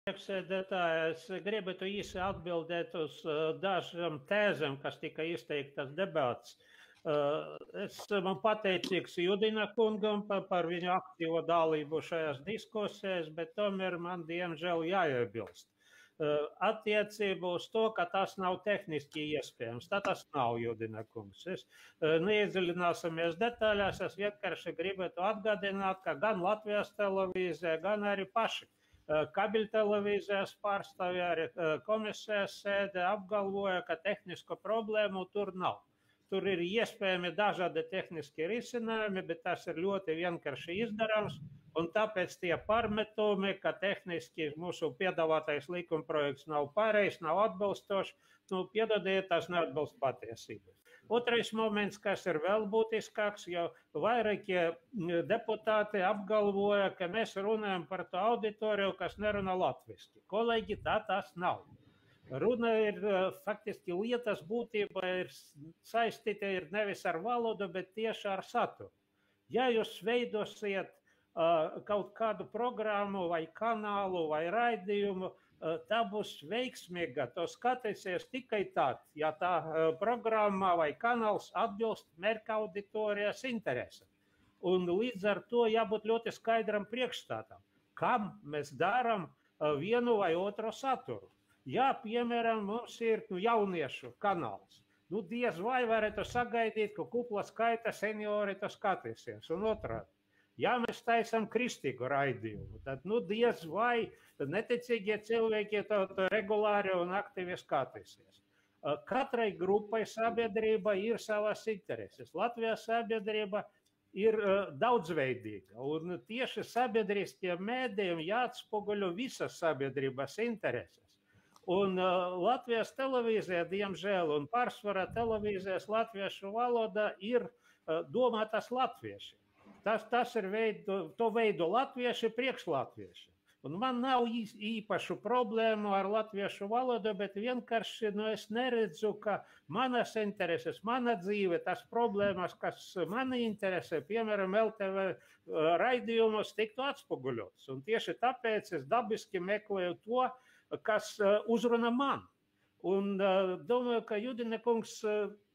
Priekšsēdētāj, es gribētu īsi atbildēt uz dažām tēzēm, kas tika izteiktas debāts. Esmu pateicīgs Judina kungam par viņu aktīvo dalību šajās diskusijās, bet tomēr man diemžēl jāiebilst. Attiecību uz to, ka tas nav tehniski iespējams. Tā tas nav, Judina kungs. Es neiedziļināsimies detaļās, es vienkārši gribētu atgādināt, ka gan Latvijas televīzija, gan arī paši kabeļtelevīzijas pārstāvji, arī komisijas sēde apgalvoja, ka tehnisko problēmu tur nav. Tur ir iespējami dažādi tehniski risinājumi, bet tas ir ļoti vienkārši izdarāms, un tāpēc tie pārmetumi, ka tehniski mūsu piedāvātais likumprojekts nav pareizs, nav atbilstošs, piedodiet, tas neatbilst patiesībai. Otrais moments, kas ir vēl būtiskāks, jo vairākie deputāti apgalvoja, ka mēs runājam par to auditoriju, kas nerunā latviski. Kolēģi, tā tas nav. Runa ir faktiski lietas būtība ir saistīta ir nevis ar valodu, bet tieši ar saturu. Ja jūs veidosiet kaut kādu programmu vai kanālu vai raidījumu, tā būs veiksmīga. To skatīsies tikai tad, ja tā programma vai kanāls atbilst mērķa auditorijas interesēm. Un līdz ar to jābūt ļoti skaidram priekšstātam, kam mēs darām vienu vai otru saturu. Ja, piemēram, mums ir jauniešu kanāls, diez vai varētu sagaidīt, ka kupla skaita seniori to skatīsies un otrādi. Ja mēs taisam kristīgu raidījumu, tad diez vai neticīgie cilvēki to regulāri un aktīvi skatīsies. Katrai grupai sabiedrība ir savas intereses. Latvijas sabiedrība ir daudzveidīga, un tieši sabiedriskiem mēdījiem jāatspoguļo visas sabiedrības intereses. Un Latvijas televīzija, diemžēl, un pārsvarā televīzijas latviešu valoda ir domātas latvieši. Tas ir to veido latvieši priekšlatvieši. Un man nav īpašu problēmu ar latviešu valodu, bet vienkārši es neredzu, ka manas intereses, mana dzīve, tas problēmas, kas mani interesē, piemēram, LTV raidījumos tiktu atspoguļots. Un tieši tāpēc es dabiski meklēju to, kas uzrunā man. Un domāju, ka Judina kungs,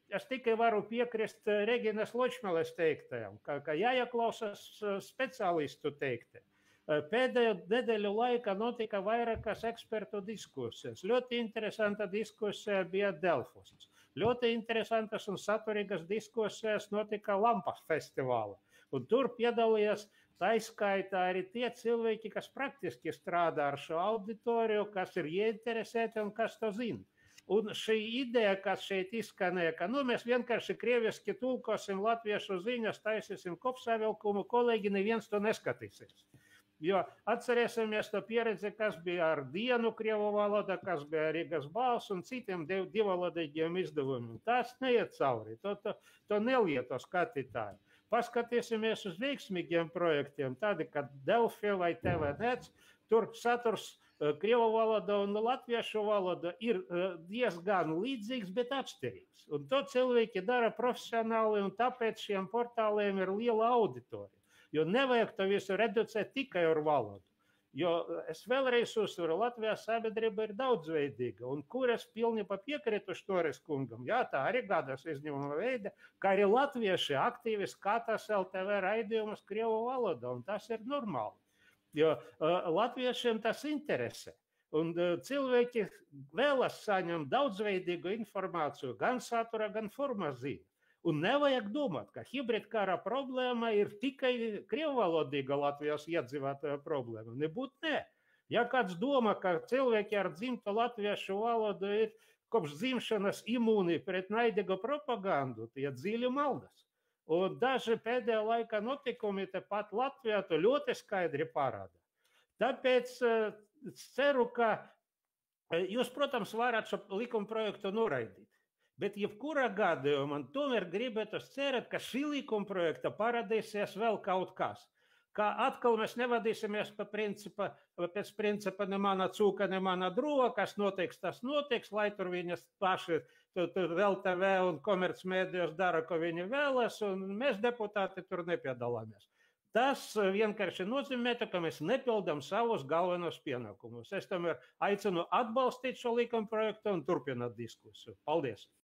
es tikai varu piekrist Reginas Ločmeles teiktajam, ka jāieklausās speciālistu teiktajam. Pēdējo nedēļu laikā notika vairākas ekspertu diskusijas. Ļoti interesanta diskusija bija Delfos. Ļoti interesantas un saturīgas diskusijas notika Lampas festivālā. Un tur piedalījās taiskaitā arī tie cilvēki, kas praktiski strādā ar šo auditoriju, kas ir ieinteresēti un kas to zina. Un šī ideja, kas šeit izskanēja, ka mēs vienkārši krieviski tulkosim latviešu ziņas, taisīsim kopsavilkumu, kolēģi neviens to neskatīsies. Jo atcerēsimies to pieredzi, kas bija ar Dienu krievu valodā, kas bija Rīgas balss un citiem divvalodīgiem izdevumiem. Tas neiet cauri, to nelieto skatītāji. Paskatīsimies uz veiksmīgiem projektiem, tādi kā Delfi vai TVNets, tur saturs krievu valoda un latviešu valoda ir diezgan līdzīgs, bet atšķirīgs. Un to cilvēki dara profesionāli, un tāpēc šiem portāliem ir liela auditorija. Jo nevajag to visu reducēt tikai ar valodu. Jo es vēlreiz uzsveru, Latvijas sabiedrība ir daudzveidīga, un kur es pilnībā piekrītu Štoris kungam, jā, tā arī gadās izņēmuma veida, ka arī latvieši aktīvi skatās LTV raidījumus krievu valodā, un tas ir normāli. Jo latviešiem tas interesē. Un cilvēki vēlas saņemt daudzveidīgu informāciju, gan satura, gan formas ziņu. Un nevajag domāt, ka hibridkara problēma ir tikai krievvalodīga Latvijas iedzīvotāja problēma. Nebūt ne. Ja kāds domā, ka cilvēki ar dzimto latviešu valodu ir kopš dzimšanas imūni pret naidīgu propagandu, tie dziļi maldas. Un daži pēdējā laika notikumi tepat Latvijā to ļoti skaidri parāda. Tāpēc ceru, ka jūs, protams, varat šo likumprojektu noraidīt. Bet jebkurā gadījumā man tomēr gribētu cerēt, ka šī likumprojekta parādīsies vēl kaut kas. Kā atkal mēs nevadīsimies pēc principa ne mana cūka, ne mana drūva, kas notiks, tas notiks, lai tur viņas paši LTV un komercmedijos dara, ko viņi vēlas, un mēs deputāti tur nepiedalāmies. Tas vienkārši nozīmē, ka mēs nepildām savus galvenos pienākumus. Es tomēr aicinu atbalstīt šo likumprojektu un turpināt diskusiju. Paldies!